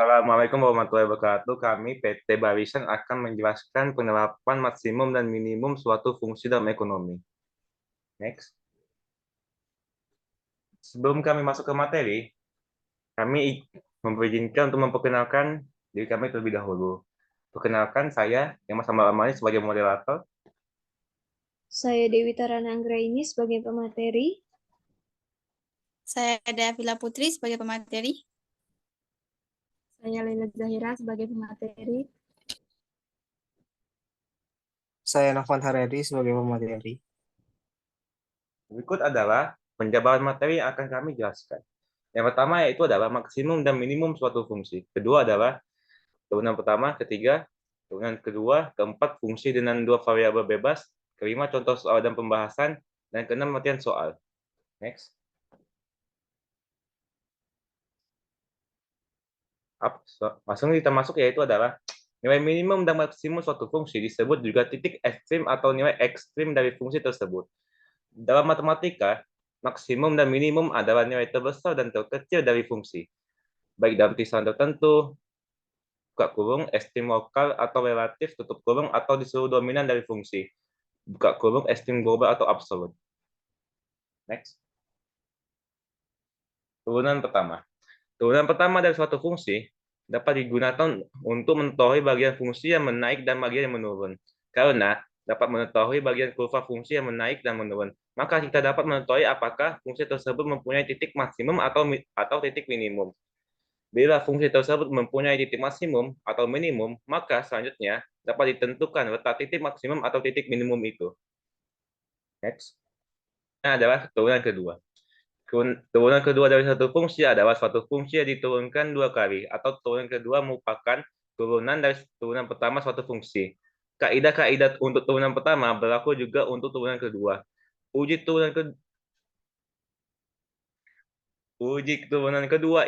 Assalamualaikum warahmatullahi wabarakatuh. Kami PT Barisan akan menjelaskan penerapan maksimum dan minimum suatu fungsi dalam ekonomi. Next. Sebelum kami masuk ke materi, kami memperkenalkan untuk memperkenalkan diri kami terlebih dahulu. Perkenalkan saya yang Mas Amal Amali sebagai moderator. Saya Dewi Tarana Anggraini sebagai pemateri. Saya Davila Putri sebagai pemateri. Saya Lila Zahira sebagai pemateri. Saya Nafwan Haryadi sebagai pemateri. Berikut adalah penjabaran materi yang akan kami jelaskan. Yang pertama yaitu adalah maksimum dan minimum suatu fungsi. Kedua adalah turunan pertama, ketiga, turunan kedua, keempat, fungsi dengan dua variabel bebas, kelima, contoh soal dan pembahasan, dan keenam, latihan soal. Next. Langsung kita masuk yaitu adalah nilai minimum dan maksimum suatu fungsi disebut juga titik ekstrim atau nilai ekstrim dari fungsi tersebut. Dalam matematika, maksimum dan minimum adalah nilai terbesar dan terkecil dari fungsi, baik dalam kisaran tertentu, buka kurung, ekstrim lokal atau relatif, tutup kurung, atau di seluruh dominan dari fungsi, buka kurung, ekstrim global atau absolut. Next. Turunan pertama. Turunan pertama dari suatu fungsi dapat digunakan untuk mengetahui bagian fungsi yang menaik dan bagian yang menurun. Karena dapat mengetahui bagian kurva fungsi yang menaik dan menurun, maka kita dapat mengetahui apakah fungsi tersebut mempunyai titik maksimum atau titik minimum. Bila fungsi tersebut mempunyai titik maksimum atau minimum, maka selanjutnya dapat ditentukan letak titik maksimum atau titik minimum itu. Next. Ini adalah turunan kedua. Turunan kedua dari satu fungsi adalah suatu fungsi yang diturunkan dua kali, atau turunan kedua merupakan turunan dari turunan pertama suatu fungsi. Kaidah-kaidah untuk turunan pertama berlaku juga untuk turunan kedua. Uji turunan kedua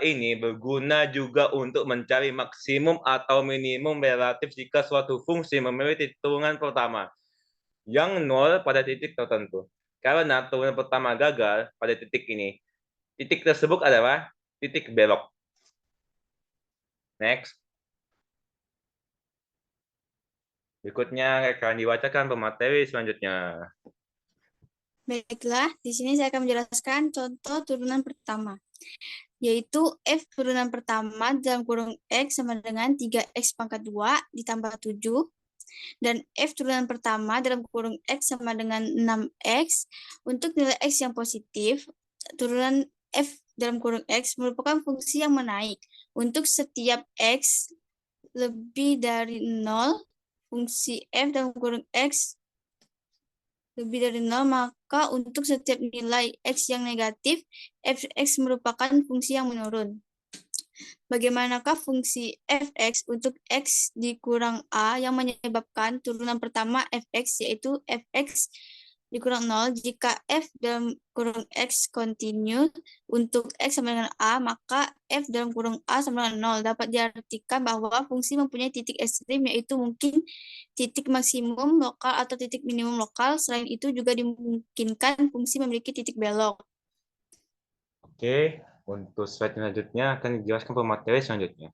ini berguna juga untuk mencari maksimum atau minimum relatif jika suatu fungsi memiliki turunan pertama yang nol pada titik tertentu. Karena turunan pertama gagal pada titik ini, titik tersebut adalah titik belok. Next. Berikutnya akan dibacakan pemateri selanjutnya. Baiklah, di sini saya akan menjelaskan contoh turunan pertama, yaitu F turunan pertama dalam kurung X sama dengan 3X pangkat 2 ditambah 7, dan F turunan pertama dalam kurung X sama dengan 6X. Untuk nilai X yang positif, turunan F dalam kurung X merupakan fungsi yang menaik. Untuk setiap X lebih dari 0, fungsi F dalam kurung X lebih dari 0, maka untuk setiap nilai X yang negatif, Fx merupakan fungsi yang menurun. Bagaimanakah fungsi Fx untuk X dikurang A yang menyebabkan turunan pertama Fx, yaitu Fx dikurang 0 jika F dalam kurung X continue untuk X sama dengan A, maka F dalam kurung A sama dengan 0. Dapat diartikan bahwa fungsi mempunyai titik ekstrim, yaitu mungkin titik maksimum lokal atau titik minimum lokal. Selain itu juga dimungkinkan fungsi memiliki titik belok. Oke, untuk slide selanjutnya akan dijelaskan pemateri selanjutnya.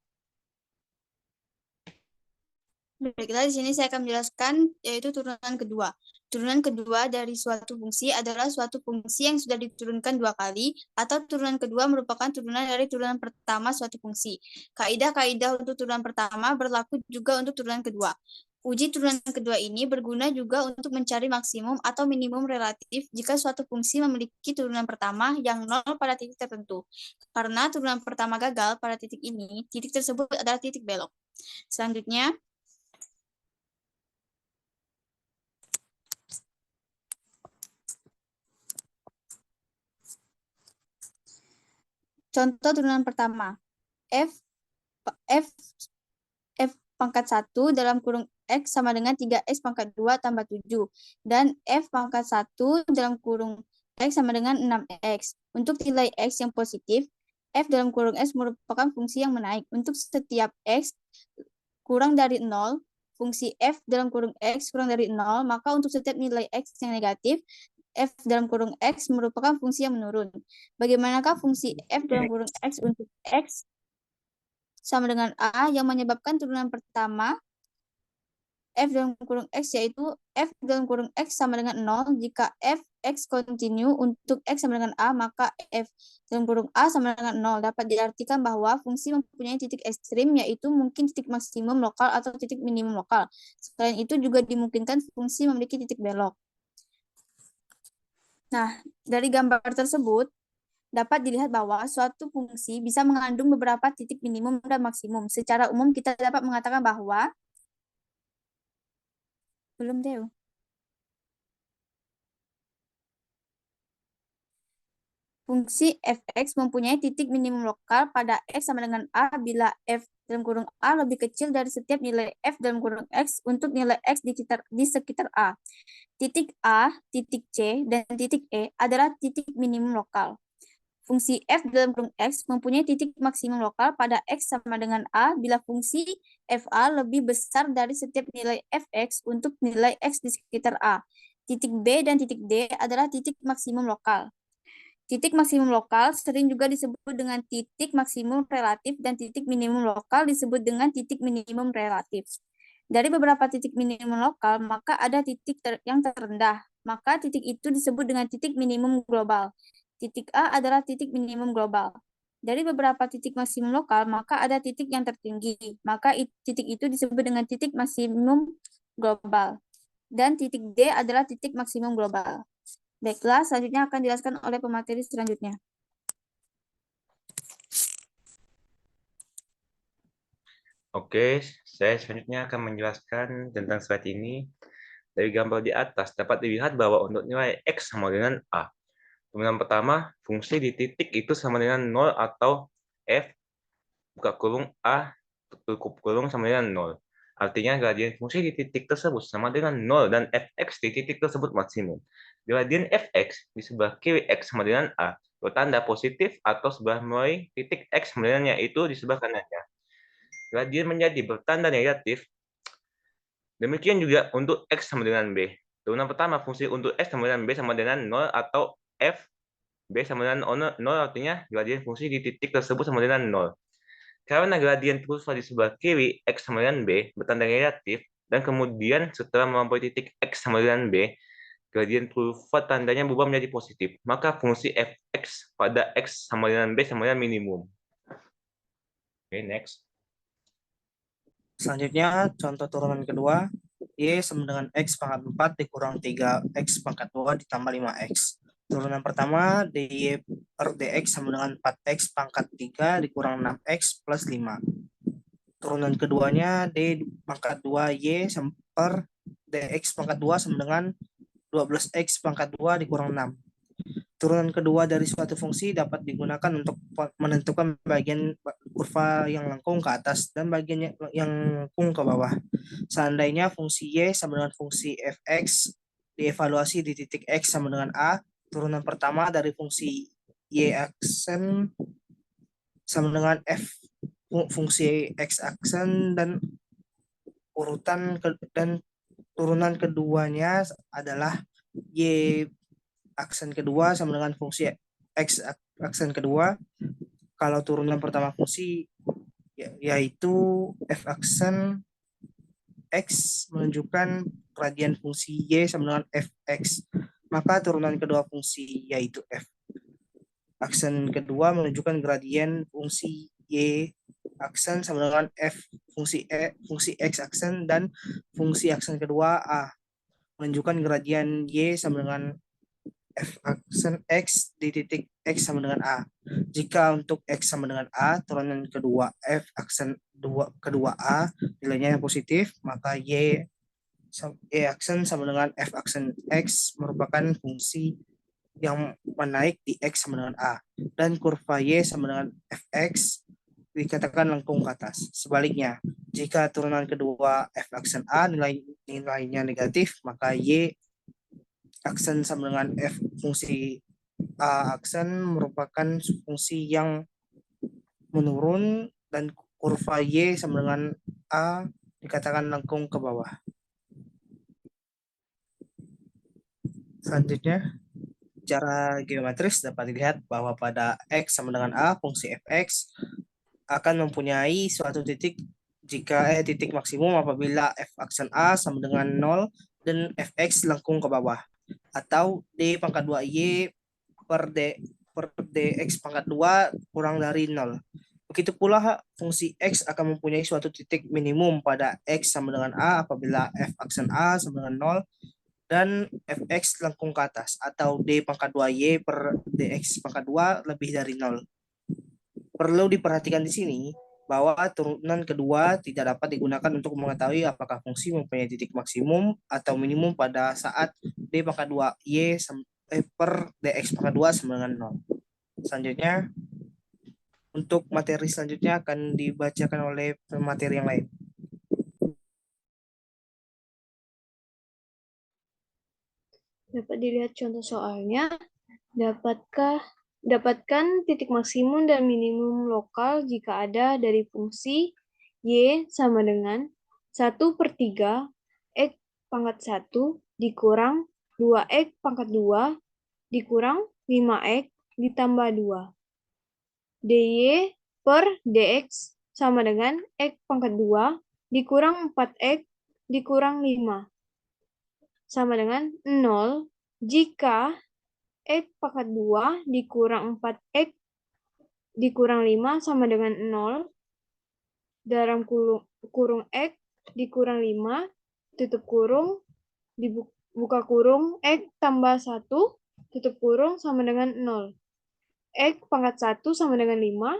Baiklah, di sini saya akan menjelaskan yaitu turunan kedua. Turunan kedua dari suatu fungsi adalah suatu fungsi yang sudah diturunkan dua kali, atau turunan kedua merupakan turunan dari turunan pertama suatu fungsi. Kaidah-kaidah untuk turunan pertama berlaku juga untuk turunan kedua. Uji turunan kedua ini berguna juga untuk mencari maksimum atau minimum relatif jika suatu fungsi memiliki turunan pertama yang 0 pada titik tertentu. Karena turunan pertama gagal pada titik ini, titik tersebut adalah titik belok. Selanjutnya, contoh turunan pertama, F pangkat 1 dalam kurung X sama dengan 3X pangkat 2 tambah 7. Dan F pangkat 1 dalam kurung X sama dengan 6X. Untuk nilai X yang positif, F dalam kurung X merupakan fungsi yang menaik. Untuk setiap X kurang dari 0, fungsi f dalam kurung x kurang dari 0, maka untuk setiap nilai x yang negatif, f dalam kurung x merupakan fungsi yang menurun. Bagaimanakah fungsi f dalam kurung x untuk x sama dengan a yang menyebabkan turunan pertama f dalam kurung x, yaitu f dalam kurung x sama dengan 0. Jika f x kontinu untuk x sama dengan a, maka f dalam kurung a sama dengan 0. Dapat diartikan bahwa fungsi mempunyai titik ekstrim, yaitu mungkin titik maksimum lokal atau titik minimum lokal. Selain itu juga dimungkinkan fungsi memiliki titik belok. Nah, dari gambar tersebut dapat dilihat bahwa suatu fungsi bisa mengandung beberapa titik minimum dan maksimum. Secara umum kita dapat mengatakan bahwa belum deh. Fungsi fx mempunyai titik minimum lokal pada x sama dengan a bila f dalam kurung a lebih kecil dari setiap nilai f dalam kurung x untuk nilai x di sekitar a. Titik a, titik c, dan titik e adalah titik minimum lokal. Fungsi f dalam kurung x mempunyai titik maksimum lokal pada x sama dengan a bila fungsi fa lebih besar dari setiap nilai fx untuk nilai x di sekitar a. Titik b dan titik d adalah titik maksimum lokal. Titik maksimum lokal sering juga disebut dengan titik maksimum relatif dan titik minimum lokal disebut dengan titik minimum relatif. Dari beberapa titik minimum lokal, maka ada titik yang terendah. Maka titik itu disebut dengan titik minimum global. Titik A adalah titik minimum global. Dari beberapa titik maksimum lokal, maka ada titik yang tertinggi. Maka titik itu disebut dengan titik maksimum global. Dan titik D adalah titik maksimum global. Baiklah, selanjutnya akan dijelaskan oleh pemateri selanjutnya. Oke, saya selanjutnya akan menjelaskan tentang slide ini. Dari gambar di atas dapat dilihat bahwa untuk nilai x sama dengan a. Turunan pertama, fungsi di titik itu sama dengan 0 atau f buka kurung a tutup kurung sama dengan 0. Artinya gradien fungsi di titik tersebut sama dengan 0 dan fx di titik tersebut maksimum. Gradien fx di sebelah kiri x sama dengan a bertanda positif atau sebelah mulai titik x sama dengannya itu di sebelah kanannya. Gradien menjadi bertanda negatif. Demikian juga untuk x sama dengan b. Turunan pertama fungsi untuk x sama dengan b sama dengan 0 atau f b sama dengan 0 artinya gradien fungsi di titik tersebut sama dengan 0. Karena gradien kurva di sebelah kiri x sama dengan b bertanda negatif dan kemudian setelah melampaui titik x sama dengan b, gradien kurva tandanya berubah menjadi positif. Maka fungsi fx pada x sama dengan b sama dengan minimum. Oke, next. Selanjutnya, contoh turunan kedua, Y sama dengan X pangkat 4 dikurang 3X pangkat 2 ditambah 5X. Turunan pertama, DY per DX sama dengan 4X pangkat 3 dikurang 6X plus 5. Turunan keduanya, D pangkat 2Y per DX pangkat 2 sama dengan 12X pangkat 2 dikurang 6. Turunan kedua dari suatu fungsi dapat digunakan untuk menentukan bagian kurva yang lengkung ke atas dan bagian yang lengkung ke bawah. Seandainya fungsi Y sama dengan fungsi fx dievaluasi di titik X sama dengan A, turunan pertama dari fungsi Y aksen sama dengan F fungsi X aksen dan dan turunan keduanya adalah Y aksen kedua sama dengan fungsi X aksen kedua. Kalau turunan pertama fungsi yaitu F aksen X menunjukkan gradien fungsi Y sama dengan Fx. Maka turunan kedua fungsi yaitu F aksen kedua menunjukkan gradien fungsi Y aksen sama dengan F fungsi X aksen dan fungsi aksen kedua A menunjukkan gradien Y sama dengan F aksen X di titik X sama dengan A. Jika untuk X sama dengan A, turunan kedua F aksen kedua A nilainya yang positif, maka Y aksen sama dengan F aksen X merupakan fungsi yang menaik di X sama dengan A. Dan kurva Y sama dengan Fx dikatakan lengkung ke atas. Sebaliknya, jika turunan kedua F aksen A nilainya negatif, maka Y aksen sama dengan F fungsi A aksen merupakan fungsi yang menurun dan kurva Y sama dengan A dikatakan lengkung ke bawah. Selanjutnya, secara geometris dapat dilihat bahwa pada X sama dengan A, fungsi fx akan mempunyai suatu titik titik maksimum apabila f aksen A sama dengan 0 dan fx lengkung ke bawah, atau d pangkat 2y per dx pangkat 2 kurang dari 0. Begitu pula fungsi x akan mempunyai suatu titik minimum pada x sama dengan A apabila f aksen A sama dengan 0 dan fx lengkung ke atas, atau d pangkat 2y per dx pangkat 2 lebih dari 0. Perlu diperhatikan di sini bahwa turunan kedua tidak dapat digunakan untuk mengetahui apakah fungsi mempunyai titik maksimum atau minimum pada saat d pangkat 2y per dx pangkat 2 sama dengan 0. Selanjutnya, untuk materi selanjutnya akan dibacakan oleh pemateri yang lain. Dapat dilihat contoh soalnya. Dapatkan titik maksimum dan minimum lokal jika ada dari fungsi y sama dengan 1/3 x pangkat 1 dikurang 2x pangkat 2 dikurang 5x ditambah 2. dy per dx sama dengan x pangkat 2 dikurang 4x dikurang 5 sama dengan 0 jika x pangkat 2 dikurang 4x dikurang 5 sama dengan 0, dalam kurung x dikurang 5, tutup kurung, dibuka kurung, x tambah 1, tutup kurung sama dengan 0. X pangkat 1 sama dengan 5,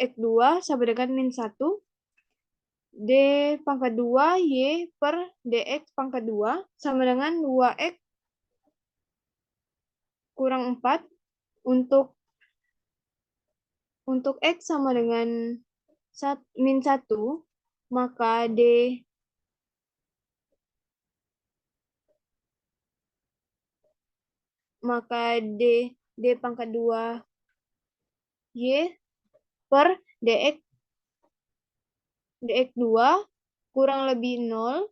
x2 sama dengan min 1, d pangkat 2 y per dx pangkat 2 sama dengan 2x kurang 4 untuk x sama dengan min 1, maka d pangkat 2 y per dx 2 kurang lebih 0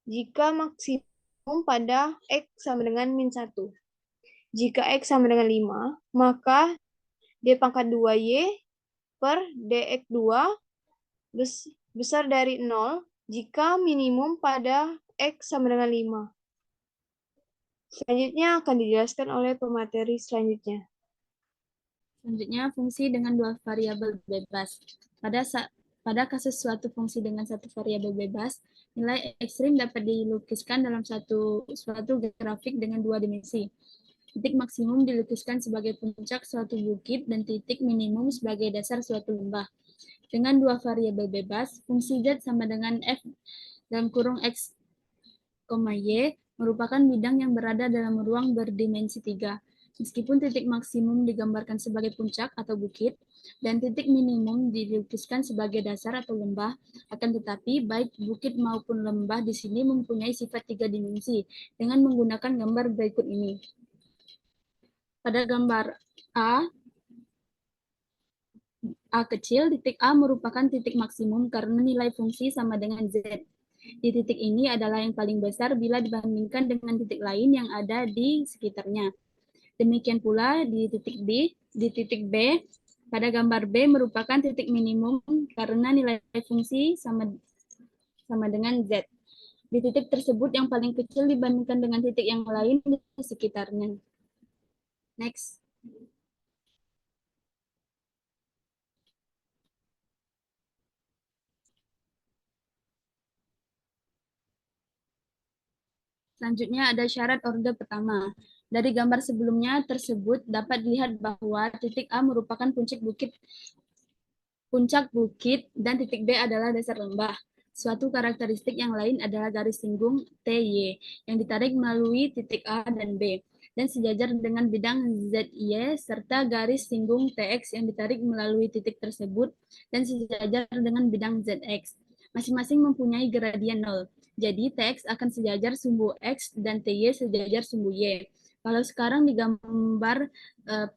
jika maksimum pada x sama dengan min 1. Jika x sama dengan 5, maka d pangkat 2y per dx 2 besar dari 0 jika minimum pada x sama dengan 5. Selanjutnya akan dijelaskan oleh pemateri selanjutnya. Selanjutnya, fungsi dengan dua variabel bebas. Pada kasus suatu fungsi dengan satu variabel bebas, nilai ekstrim dapat dilukiskan dalam suatu grafik dengan dua dimensi. Titik maksimum dilukiskan sebagai puncak suatu bukit dan titik minimum sebagai dasar suatu lembah. Dengan dua variabel bebas, fungsi z sama dengan f dalam kurung x, y merupakan bidang yang berada dalam ruang berdimensi 3. Meskipun titik maksimum digambarkan sebagai puncak atau bukit, dan titik minimum dilukiskan sebagai dasar atau lembah, akan tetapi baik bukit maupun lembah di sini mempunyai sifat 3 dimensi dengan menggunakan gambar berikut ini. Pada gambar A kecil, titik A merupakan titik maksimum karena nilai fungsi sama dengan Z. Di titik ini adalah yang paling besar bila dibandingkan dengan titik lain yang ada di sekitarnya. Demikian pula di titik B, pada gambar B merupakan titik minimum karena nilai fungsi sama dengan Z. Di titik tersebut yang paling kecil dibandingkan dengan titik yang lain di sekitarnya. Next. Selanjutnya ada syarat orde pertama. Dari gambar sebelumnya tersebut dapat dilihat bahwa titik A merupakan puncak bukit dan titik B adalah dasar lembah. Suatu karakteristik yang lain adalah garis singgung TY yang ditarik melalui titik A dan B dan sejajar dengan bidang ZY serta garis singgung TX yang ditarik melalui titik tersebut dan sejajar dengan bidang ZX. Masing-masing mempunyai gradien 0. Jadi, TX akan sejajar sumbu X dan TY sejajar sumbu Y. Kalau sekarang digambar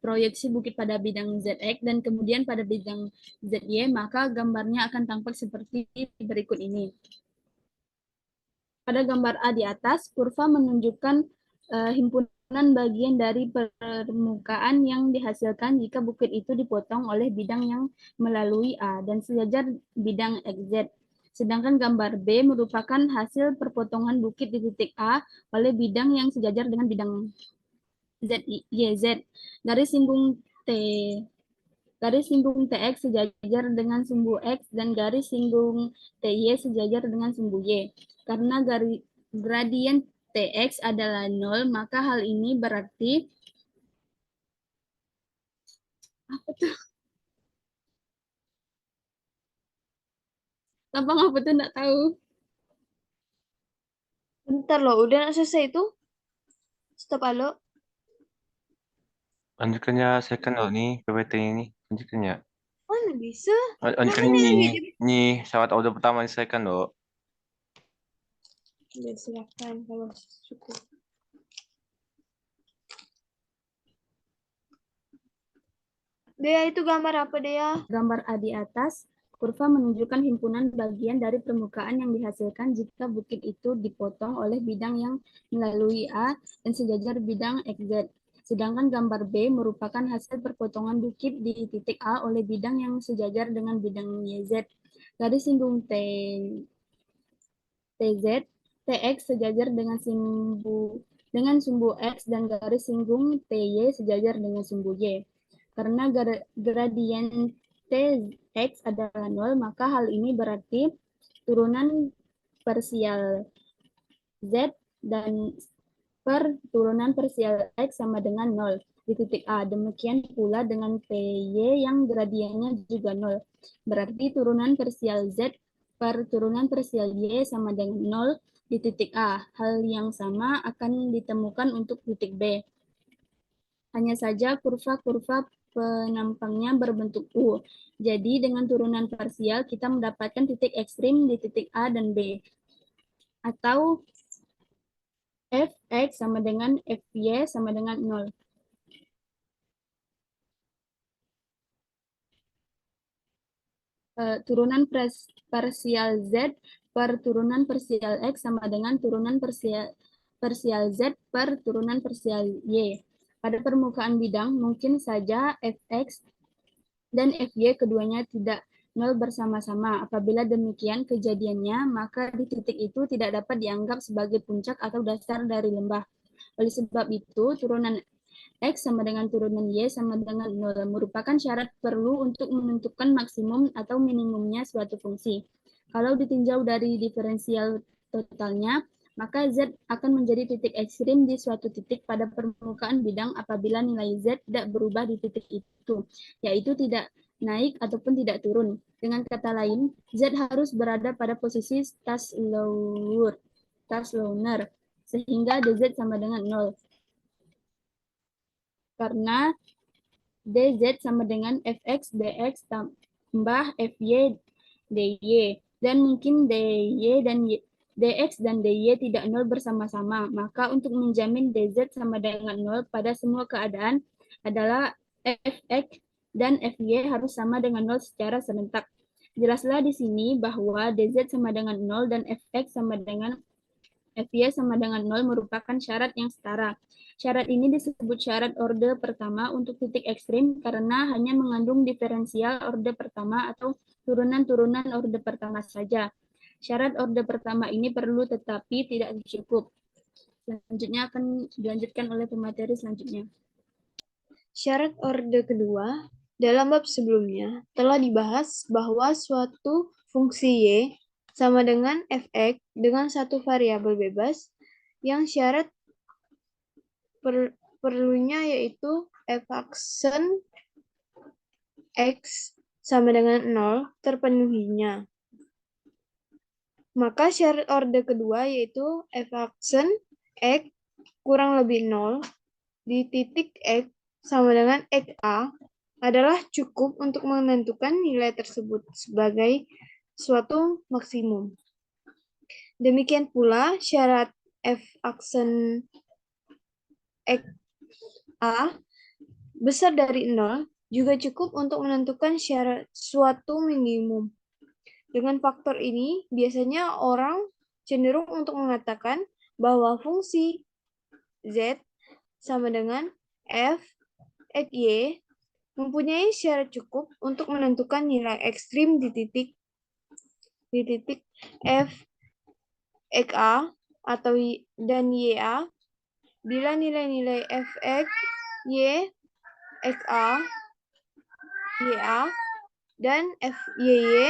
proyeksi bukit pada bidang ZX dan kemudian pada bidang ZY, maka gambarnya akan tampak seperti berikut ini. Pada gambar A di atas, kurva menunjukkan himpunan bagian dari permukaan yang dihasilkan jika bukit itu dipotong oleh bidang yang melalui A dan sejajar bidang XZ. Sedangkan gambar B merupakan hasil perpotongan bukit di titik A oleh bidang yang sejajar dengan bidang YZ. Garis singgung TX sejajar dengan sumbu X dan garis singgung TY sejajar dengan sumbu Y. Karena gradien TX adalah 0, maka hal ini berarti apa tuh? Gampang apa tuh enggak tahu. Bentar loh, udah nggak selesai itu? Stop halo. Lanjutkan ya, saya kan nih PPT ini. Lanjutkan ya. Mana bisa? Lanjutkan Mana ini. yang Nih, syarat order pertama saya kan loh. Ya, silakan kalau cukup. Dea, itu gambar apa, Dea? Gambar A di atas, kurva menunjukkan himpunan bagian dari permukaan yang dihasilkan jika bukit itu dipotong oleh bidang yang melalui A dan sejajar bidang XZ. Sedangkan gambar B merupakan hasil perpotongan bukit di titik A oleh bidang yang sejajar dengan bidang YZ. Garis singgung TZ, TX sejajar dengan sumbu X dan garis singgung TY sejajar dengan sumbu Y. Karena gradien TX adalah 0, maka hal ini berarti turunan parsial Z dan per turunan parsial X sama dengan 0 di titik A. Demikian pula dengan PY yang gradiennya juga 0. Berarti turunan parsial Z per turunan parsial Y sama dengan 0 di titik A. Hal yang sama akan ditemukan untuk titik B. Hanya saja kurva-kurva penampangnya berbentuk U. Jadi dengan turunan parsial kita mendapatkan titik ekstrim di titik A dan B. Atau Fx sama dengan Fy sama dengan 0. Turunan parsial Z per turunan parsial X sama dengan turunan parsial Z per turunan parsial Y. Pada permukaan bidang, mungkin saja Fx dan Fy keduanya tidak 0 bersama-sama. Apabila demikian kejadiannya, maka di titik itu tidak dapat dianggap sebagai puncak atau dasar dari lembah. Oleh sebab itu, turunan X sama dengan turunan Y sama dengan 0 merupakan syarat perlu untuk menentukan maksimum atau minimumnya suatu fungsi. Kalau ditinjau dari diferensial totalnya, maka Z akan menjadi titik ekstrim di suatu titik pada permukaan bidang apabila nilai Z tidak berubah di titik itu, yaitu tidak naik ataupun tidak turun. Dengan kata lain, Z harus berada pada posisi Taylor, sehingga dz sama dengan 0. Karena dz sama dengan fx dx tambah fy dy. Dan mungkin dy dan dx dan dy tidak 0 bersama-sama. Maka untuk menjamin dz sama dengan 0 pada semua keadaan adalah fx dan fy harus sama dengan 0 secara serentak. Jelaslah di sini bahwa dz sama dengan 0 dan fx sama dengan fy sama dengan 0 merupakan syarat yang setara. Syarat ini disebut syarat orde pertama untuk titik ekstrim karena hanya mengandung diferensial orde pertama atau turunan-turunan orde pertama saja. Syarat orde pertama ini perlu tetapi tidak cukup. Selanjutnya akan dilanjutkan oleh pemateri selanjutnya. Syarat orde kedua, dalam bab sebelumnya telah dibahas bahwa suatu fungsi y sama dengan fx dengan satu variabel bebas yang syarat perlunya yaitu f aksen x sama dengan 0 terpenuhinya. Maka syarat orde kedua yaitu f aksen x kurang lebih 0 di titik x sama dengan xa adalah cukup untuk menentukan nilai tersebut sebagai suatu maksimum. Demikian pula syarat f aksen x A besar dari 0 juga cukup untuk menentukan syarat suatu minimum. Dengan faktor ini, biasanya orang cenderung untuk mengatakan bahwa fungsi Z sama dengan f x y mempunyai syarat cukup untuk menentukan nilai ekstrim di titik f x a atau dan y a bila nilai-nilai f x y x a y a dan f y y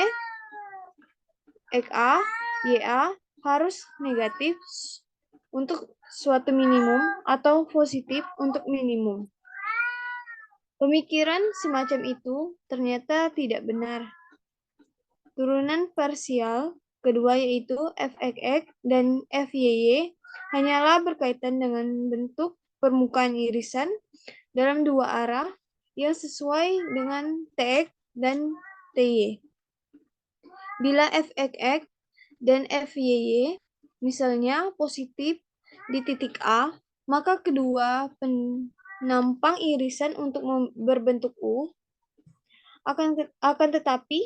x a y a harus negatif untuk suatu minimum atau positif untuk minimum. Pemikiran semacam itu ternyata tidak benar. Turunan parsial kedua yaitu f(x) dan f(y) hanyalah berkaitan dengan bentuk permukaan irisan dalam dua arah yang sesuai dengan tx dan ty. Bila f(x) dan f(y) misalnya positif di titik A, maka kedua penampang irisan untuk berbentuk U akan tetapi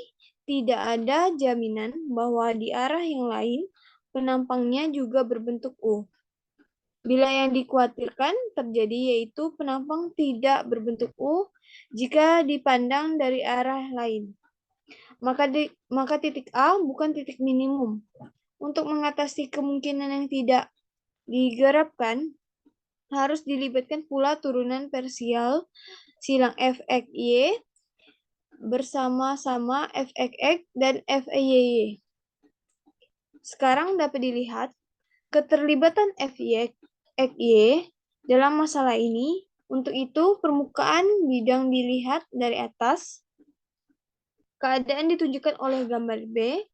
tidak ada jaminan bahwa di arah yang lain penampangnya juga berbentuk U. Bila yang dikhawatirkan terjadi yaitu penampang tidak berbentuk U jika dipandang dari arah lain. Maka titik A bukan titik minimum. Untuk mengatasi kemungkinan yang tidak digarapkan, harus dilibatkan pula turunan parsial silang f(x)y bersama-sama f(x)x dan f(y)y. Sekarang dapat dilihat keterlibatan f(y) dalam masalah ini. Untuk itu, permukaan bidang dilihat dari atas. Keadaan ditunjukkan oleh gambar B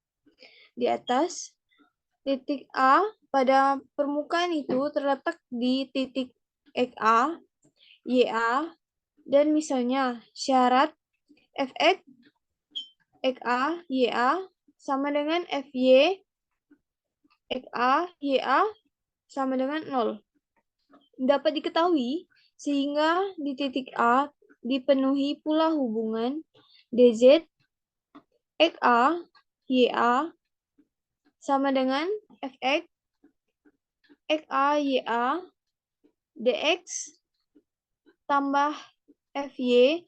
di atas. Titik A pada permukaan itu terletak di titik XA, YA, dan misalnya syarat fx, XA, YA sama dengan FY, XA, YA sama dengan 0. Dapat diketahui sehingga di titik A dipenuhi pula hubungan DZ, XA, YA sama dengan fx, XA, YA, dx tambah fy,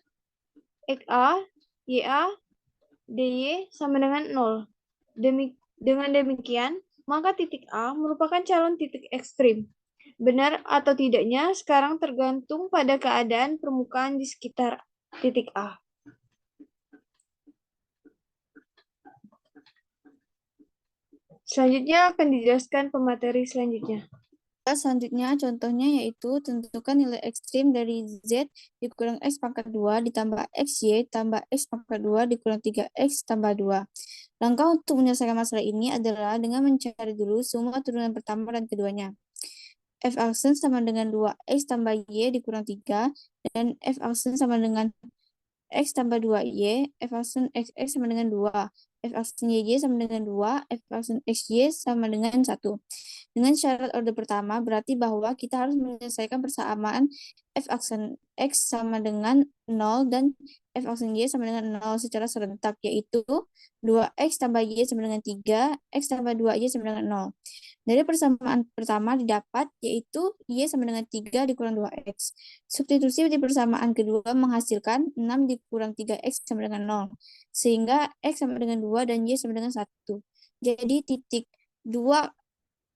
XA, YA, dy sama dengan 0. Dengan demikian, maka titik A merupakan calon titik ekstrim. Benar atau tidaknya sekarang tergantung pada keadaan permukaan di sekitar titik A. Selanjutnya akan dijelaskan pemateri selanjutnya. Selanjutnya contohnya yaitu tentukan nilai ekstrim dari Z dikurang X pangkat 2 ditambah XY tambah X pangkat 2 dikurang 3X tambah 2. Langkah untuk menyelesaikan masalah ini adalah dengan mencari dulu semua turunan pertama dan keduanya. F aksen sama dengan 2X tambah Y dikurang 3 dan F aksen sama dengan X tambah 2Y, F aksen XX sama dengan 2, F aksen YY sama dengan 2, F aksen XY sama dengan 1. Dengan syarat order pertama, berarti bahwa kita harus menyelesaikan persamaan F aksen X sama dengan 0 dan F aksen Y sama dengan 0 secara serentak, yaitu 2X tambah Y sama dengan 3, X tambah 2Y sama dengan 0. Dari persamaan pertama didapat, yaitu Y sama dengan 3 dikurang 2X. Substitusi di persamaan kedua menghasilkan 6 dikurang 3X sama dengan 0. Sehingga X sama dengan 2 dan Y sama dengan 1. Jadi titik 2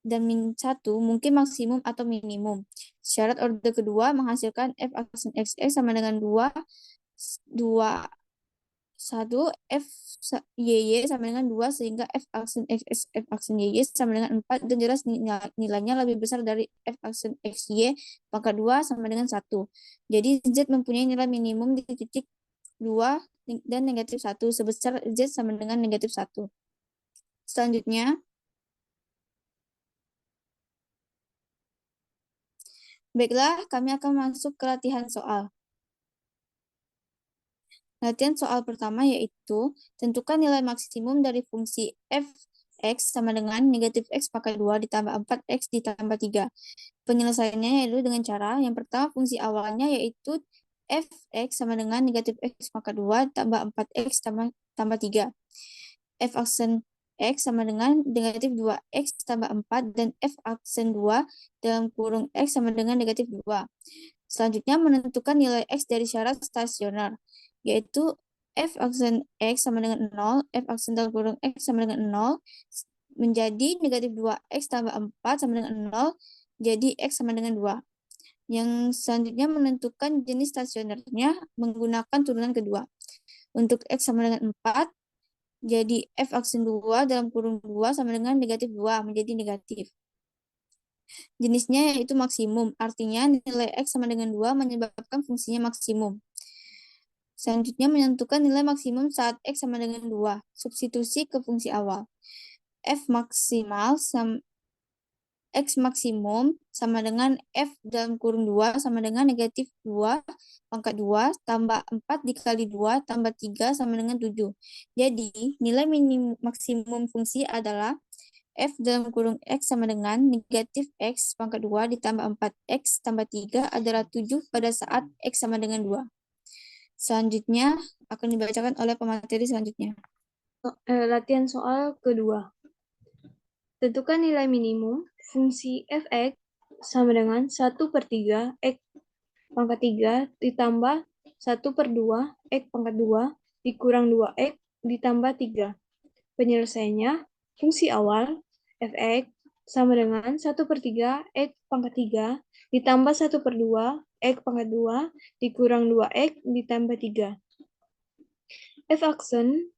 dan min 1 mungkin maksimum atau minimum. Syarat order kedua menghasilkan F aksen XX sama dengan 2, 1, F YY sama dengan 2 sehingga F aksen XX, F aksen YY sama dengan 4 dan jelas nilainya lebih besar dari F aksen XY pangkat 2 sama dengan 1. Jadi Z mempunyai nilai minimum di titik 2 dan negatif 1 sebesar Z sama dengan negatif 1. Selanjutnya, baiklah kami akan masuk ke latihan soal. Latihan soal pertama yaitu tentukan nilai maksimum dari fungsi f X sama dengan negatif X pangkat 2 ditambah 4X ditambah 3. Penyelesaiannya yaitu dengan cara yang pertama fungsi awalnya yaitu fx sama dengan negatif X pangkat 2 tambah 4X tambah 3. F aksen X sama dengan negatif 2X tambah 4 dan F aksen 2 dalam kurung X sama dengan negatif 2. Selanjutnya menentukan nilai X dari syarat stasioner, yaitu F aksen X sama dengan 0, F aksen dalam kurung X sama dengan 0, menjadi negatif 2X tambah 4 sama dengan 0, jadi X sama dengan 2. Yang selanjutnya menentukan jenis stasionernya menggunakan turunan kedua. Untuk X sama dengan 4, jadi F aksen 2 dalam kurung 2 sama dengan negatif 2, menjadi negatif. Jenisnya yaitu maksimum, artinya nilai X sama dengan 2 menyebabkan fungsinya maksimum. Selanjutnya menentukan nilai maksimum saat X sama dengan 2, substitusi ke fungsi awal. F maksimal X maksimum sama dengan F dalam kurung 2 sama dengan negatif 2 pangkat 2 tambah 4 dikali 2 tambah 3 sama dengan 7. Jadi, nilai maksimum fungsi adalah F dalam kurung X sama dengan negatif X pangkat 2 ditambah 4X tambah 3 adalah 7 pada saat X sama dengan 2. Selanjutnya akan dibacakan oleh pemateri selanjutnya. Latihan soal kedua. Tentukan nilai minimum fungsi fx sama dengan 1/3 x pangkat 3 ditambah 1/2 x pangkat 2 dikurang 2x ditambah 3. Penyelesaiannya, fungsi awal fx sama dengan 1/3 x pangkat 3 ditambah 1/2 x pangkat 2 dikurang 2x ditambah 3. F aksen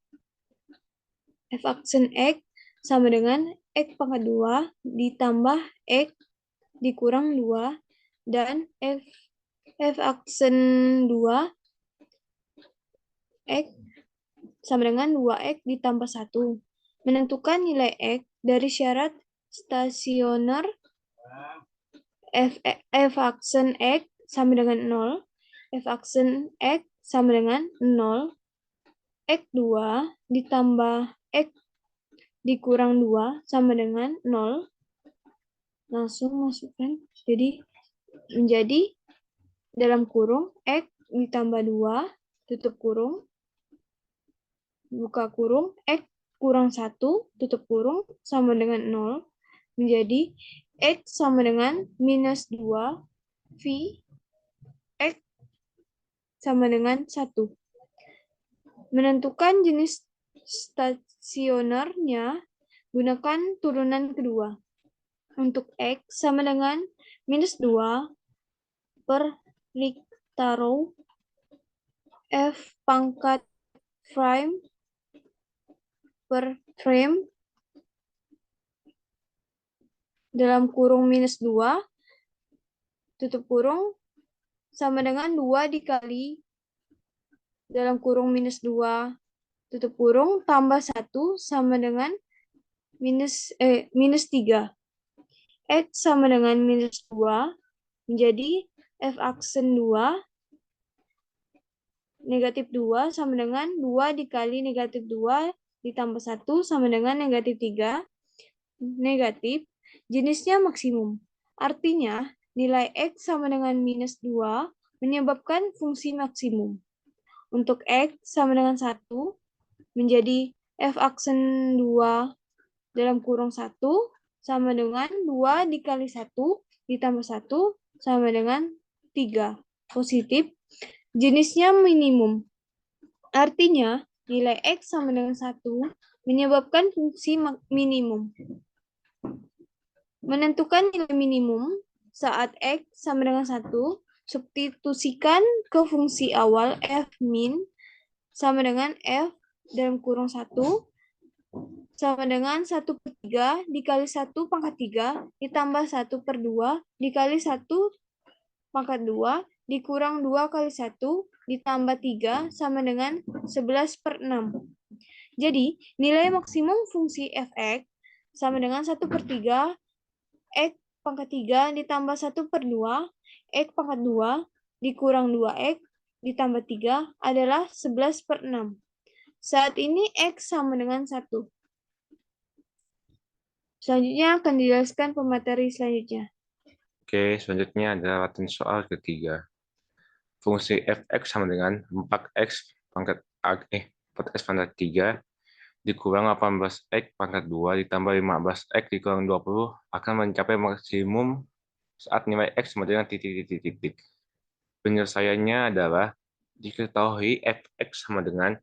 x sama dengan X pangkat 2 ditambah X dikurang 2 dan F aksen 2 X sama dengan 2X ditambah 1. Menentukan nilai X dari syarat stasioner F aksen X sama dengan 0, F aksen X sama dengan 0, X2 ditambah X dikurang 2 sama dengan 0. Langsung masukkan. Jadi menjadi dalam kurung X ditambah 2, tutup kurung, buka kurung, X kurang 1, tutup kurung, sama dengan 0. Menjadi X sama dengan minus 2, V, X sama dengan 1. Menentukan jenis stasionernya, gunakan turunan kedua. Untuk X sama dengan minus 2 per Richtaro F pangkat prime per frame dalam kurung minus 2 tutup kurung sama dengan 2 dikali dalam kurung minus 2 tutup kurung tambah 1 sama dengan minus 3. X sama dengan minus 2 menjadi F aksen 2 negatif 2 sama dengan 2 dikali negatif 2 ditambah 1 sama dengan negatif 3. Negatif, jenisnya maksimum. Artinya, nilai X sama dengan minus 2 menyebabkan fungsi maksimum. Untuk X sama dengan 1 menjadi F aksen 2 dalam kurung 1 sama dengan 2 dikali 1 ditambah 1 sama dengan 3. Positif, jenisnya minimum. Artinya, nilai X sama dengan 1 menyebabkan fungsi minimum. Menentukan nilai minimum saat X sama dengan 1, substitusikan ke fungsi awal F min sama dengan F dalam kurung 1 sama dengan 1/3 dikali 1 pangkat 3 ditambah 1/2 dikali 1 pangkat 2 dikurang 2 kali 1 ditambah 3 sama dengan 11/6. Jadi, nilai maksimum fungsi fx sama dengan 1/3 X pangkat 3 ditambah 1/2 X pangkat 2 dikurang 2X ditambah 3 adalah 11/6. Saat ini X sama dengan 1. Selanjutnya akan dijelaskan pemateri selanjutnya. Oke, selanjutnya adalah latihan soal ketiga. Fungsi fx sama dengan 4x pangkat 4x pangkat 3 dikurang 18x pangkat 2 ditambah 15x dikurang 20 akan mencapai maksimum saat nilai x sama dengan titik. Penyelesaiannya adalah diketahui fx sama dengan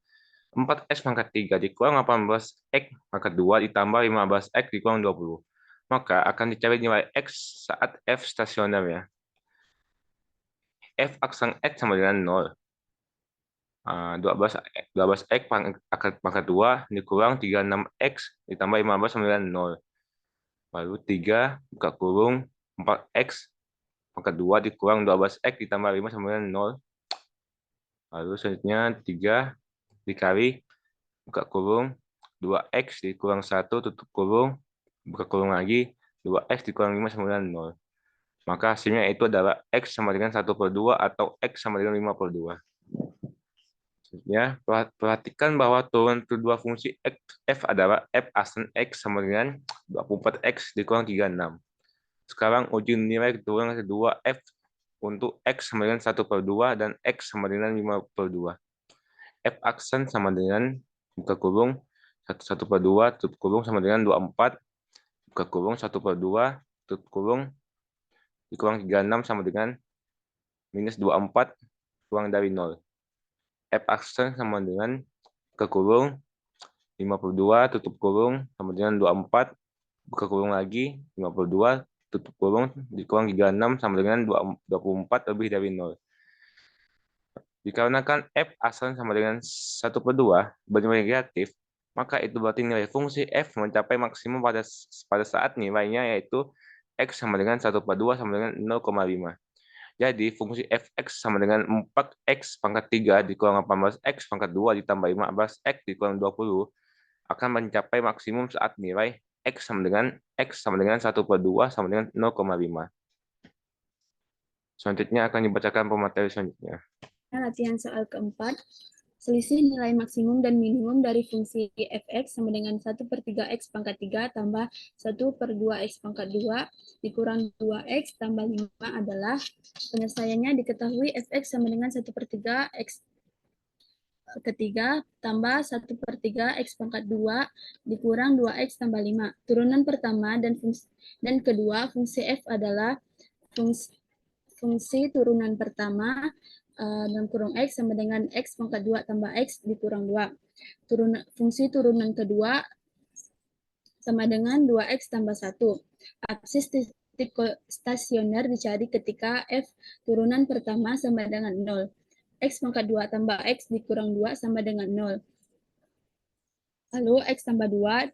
4x pangkat 3 dikurang 18x pangkat 2 ditambah 15x dikurang 20. Maka akan dicari nilai x saat f stasioner ya. F aksen x sama dengan 0. 12x pangkat 2 dikurang 36x ditambah 15 sama dengan 0. Lalu 3 buka kurung 4x pangkat 2 dikurang 12x ditambah 5 sama dengan 0. Lalu selanjutnya 3 dikali buka kurung 2x dikurang 1 tutup kurung buka kurung lagi 2x dikurang 5 sama dengan 0. Maka hasilnya itu adalah x sama dengan 1/2 atau x sama dengan 5/2. Ya, perhatikan bahwa turunan kedua fungsi f adalah f aksen x sama dengan 24x dikurang 36. Sekarang uji nilai turunan kedua f untuk x sama dengan 1/2 dan x sama dengan 5/2. F aksen sama dengan buka kurung 1/2 tutup kurung sama dengan 24 buka kurung 1/2 tutup kurung dikurang 36 sama dengan minus 24 kurang dari 0. F aksen sama dengan buka kurung 52 tutup kurung sama dengan 24 buka kurung lagi 52 tutup kurung dikurang 36 sama dengan 24 lebih dari 0. Dikarenakan f aksen sama dengan 1/2 bernilai negatif, maka itu berarti nilai fungsi f mencapai maksimum pada saat nilainya yaitu x sama dengan 1/2 sama dengan 0,5. Jadi fungsi fx sama dengan 4x pangkat 3 dikurang 18x pangkat 2 ditambah 15x dikurang 20 akan mencapai maksimum saat nilai x sama dengan 1/2 sama dengan 0,5. Selanjutnya akan dibacakan pemateri selanjutnya. Latihan soal keempat. Selisih nilai maksimum dan minimum dari fungsi fx sama dengan 1/3x pangkat 3 tambah 1/2x pangkat 2 dikurang 2x tambah 5 adalah penyelesaiannya diketahui fx sama dengan 1/3x ketiga tambah 1/3x pangkat 2 dikurang 2x tambah 5. Turunan pertama dan kedua fungsi f adalah fungsi turunan pertama dalam kurung x sama dengan x pangkat 2 tambah x dikurang 2. Fungsi turunan kedua sama dengan 2x tambah 1. Absis titik stasioner dicari ketika f turunan pertama sama dengan 0. X pangkat 2 tambah x dikurang 2 sama dengan 0. Lalu x tambah 2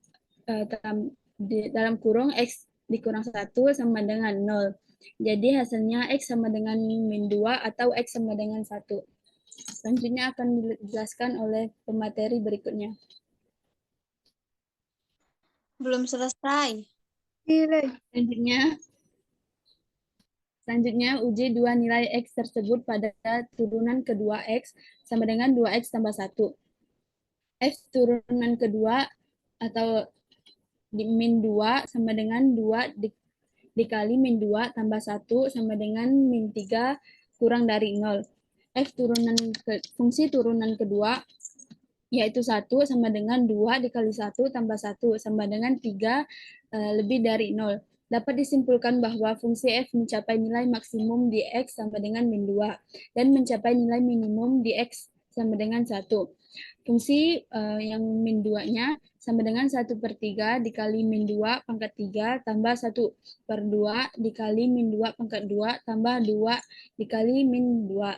dalam kurung x dikurang 1 sama dengan 0. Jadi hasilnya x sama dengan min 2 atau x sama dengan 1. Selanjutnya akan dijelaskan oleh pemateri berikutnya. Belum selesai. Selanjutnya uji dua nilai x tersebut pada turunan kedua x sama dengan 2x tambah 1. F turunan kedua atau min 2 sama dengan 2 dikali min 2 tambah 1 sama dengan min 3 kurang dari 0. Fungsi turunan kedua yaitu 1 sama dengan 2 dikali 1 tambah 1 sama dengan 3 lebih dari 0. Dapat disimpulkan bahwa fungsi f mencapai nilai maksimum di x sama dengan min 2 dan mencapai nilai minimum di x sama dengan 1. Fungsi yang min 2-nya sama dengan 1/3 dikali min 2 pangkat 3 tambah 1/2 dikali min 2 pangkat 2 tambah 2 dikali min 2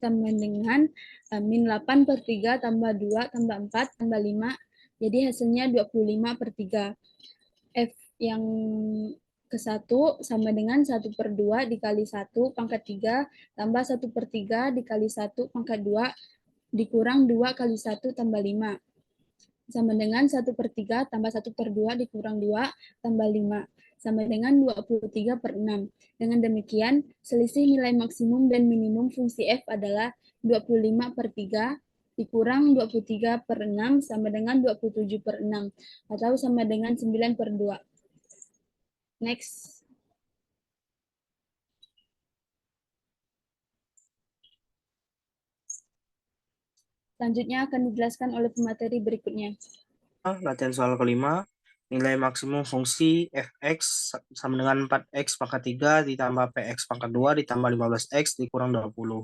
sama dengan min 8/3 tambah 2 tambah 4 tambah 5. Jadi hasilnya 25/3. F yang ke-1 sama dengan 1/2 dikali 1 pangkat 3 tambah 1/3 dikali 1 pangkat 2 dikurang 2 kali 1 tambah 5 sama dengan 1/3 tambah 1/2 dikurang 2 tambah 5 sama dengan 23/6. Dengan demikian, selisih nilai maksimum dan minimum fungsi f adalah 25/3 dikurang 23/6 sama dengan 27/6 atau sama dengan 9/2. Next. Selanjutnya akan dijelaskan oleh pemateri berikutnya. Latihan soal kelima. Nilai maksimum fungsi fx sama dengan 4x pangkat 3 ditambah px pangkat 2 ditambah 15x dikurang 20.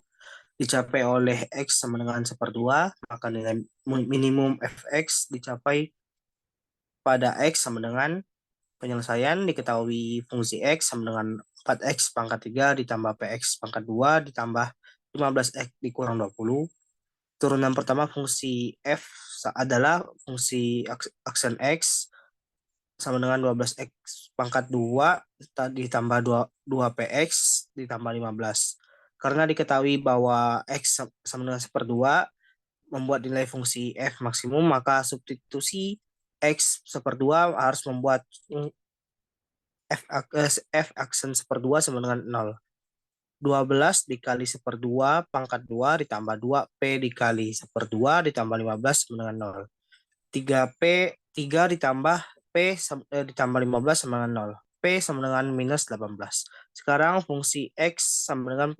Dicapai oleh x sama dengan 1/2, maka nilai minimum fx dicapai pada x sama dengan penyelesaian. Diketahui fungsi x sama dengan 4x pangkat 3 ditambah px pangkat 2 ditambah 15x dikurang 20. Turunan pertama fungsi f adalah fungsi aksen x sama dengan 12x pangkat 2 ditambah 2px ditambah 15. Karena diketahui bahwa x sama dengan 1/2 membuat nilai fungsi f maksimum, maka substitusi x 1/2 harus membuat f aksen 1/2 sama dengan 0. 12 dikali 1/2 pangkat 2 ditambah 2p dikali 1/2 ditambah 15 sama dengan 0. 3 ditambah p ditambah 15 sama dengan 0. P sama dengan minus 18. Sekarang fungsi x sama dengan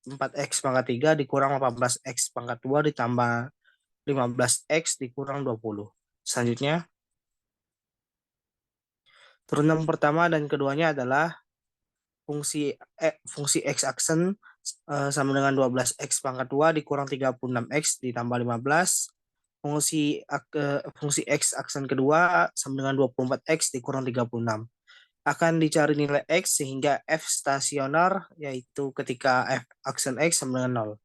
4x pangkat 3 dikurang 18x pangkat 2 ditambah 15x dikurang 20. Selanjutnya, turunan pertama dan keduanya adalah fungsi x aksen sama dengan 12x pangkat 2 dikurang 36x ditambah 15. Fungsi x aksen kedua sama dengan 24x dikurang 36. Akan dicari nilai x sehingga f stasioner, yaitu ketika f aksen x sama dengan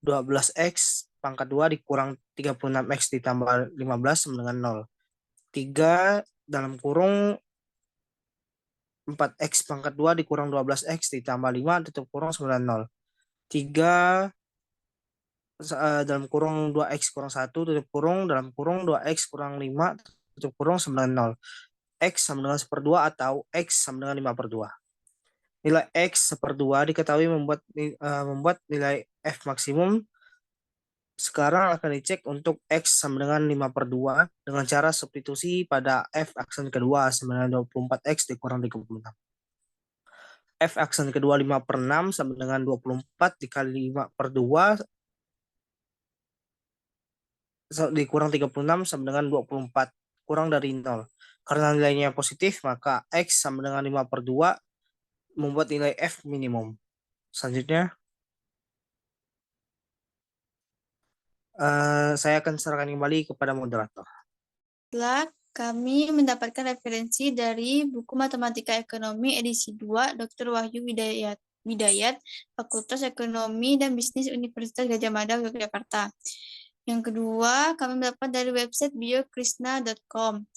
0. 12x pangkat 2 dikurang 36x ditambah 15 sama dengan 0. 3 dalam kurung 4x pangkat 2 dikurang 12x ditambah 5 tutup kurung 90. 3 dalam kurung 2x kurang 1 tutup kurung dalam kurung 2x kurang 5 tutup kurung 90. X sama dengan 1/2 atau X sama dengan 5/2. Nilai X 1/2 diketahui membuat nilai F maksimum. Sekarang akan dicek untuk X sama dengan 5/2 dengan cara substitusi pada F aksen kedua sama dengan 24X dikurang 36. F aksen kedua 5/6 sama dengan 24 dikali 5/2 dikurang 36 sama dengan 24 kurang dari 0. Karena nilainya positif, maka X sama dengan 5/2 membuat nilai F minimum. Selanjutnya, saya akan serahkan kembali kepada moderator. Setelah kami mendapatkan referensi dari buku Matematika Ekonomi edisi 2 Dr. Wahyu Widayat, Fakultas Ekonomi dan Bisnis Universitas Gadjah Mada, Yogyakarta. Yang kedua, kami mendapat dari website biokrisna.com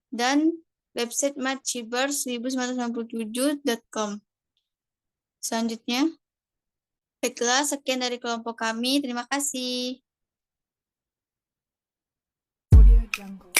dan website matchiber1997.com. Selanjutnya, baiklah, sekian dari kelompok kami. Terima kasih. Audio Jungle.